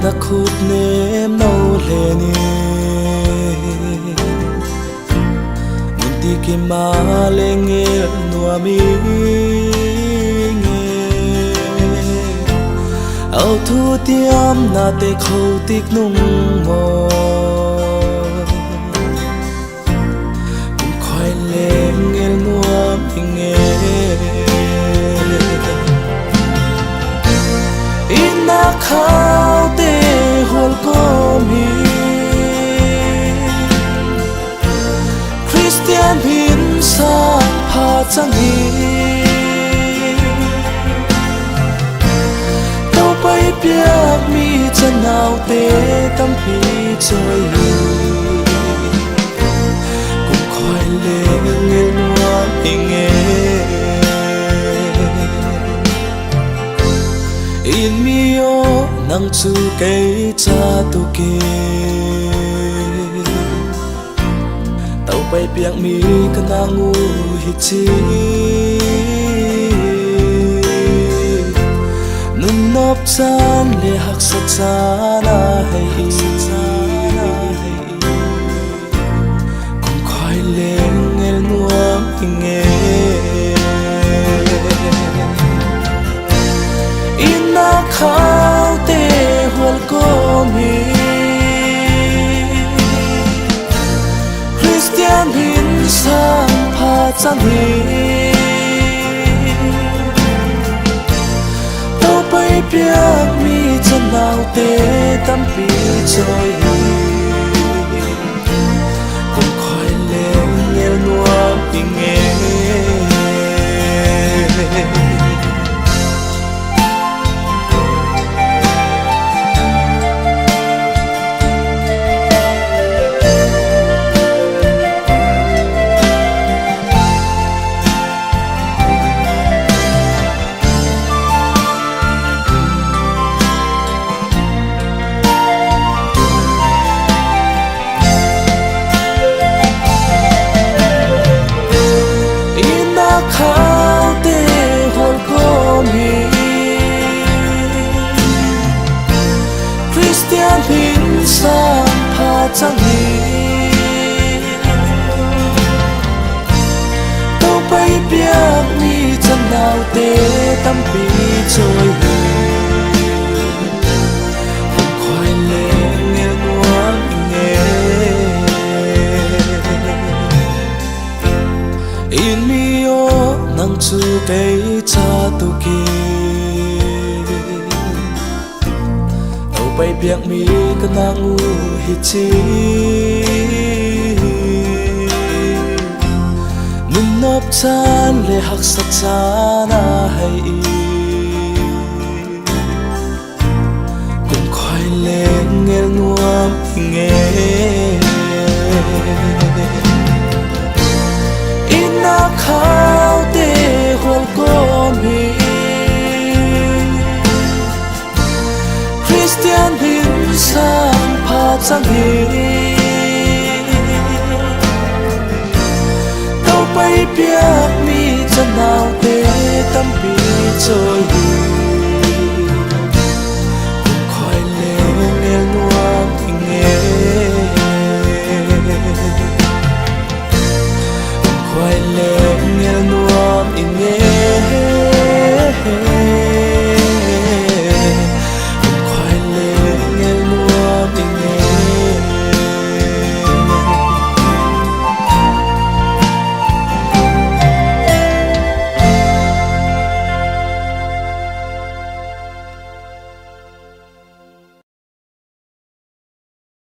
na khut nem no le ni mun ti ki ma le nge no mi nge au thu tiam na te khâu tik nung mo cũng khoi le nge no mi nge na khao te hol ko mi Christian hin sa pha chang hi tao pai piak mi chân nào te tâm pi trôi cũng khoi le nghe noa nghe in mi o nang chu cây cha tu ke tàu bay piang mi ka na ngu hi chi nun nop chan le hak sa cha na hai kum khoi le ngel nuam nge khao te hol ko mi Christian hin sang pha chang hi tao pai piak mi chân nào te tâm pi trôi cũng khoi le nghel nuam nghe khao te hol ko mi Christian hin sang pha chang hi tao pai piak mi chân nào te tâm pi trôi không khoi le nghe nuam nghe in mi nang chu cây cha tu ki tàu bay piak mi ka na ngu hi chi nun nop chan le hak sa cha na hai cũng khoi le ngel nuam nghe na khao te hol ko mi Christian hin sang pha chang hi tao pai piak mi chân nào te tâm pi trôi cũng khoi le nghe nuam nghe khoai le nghe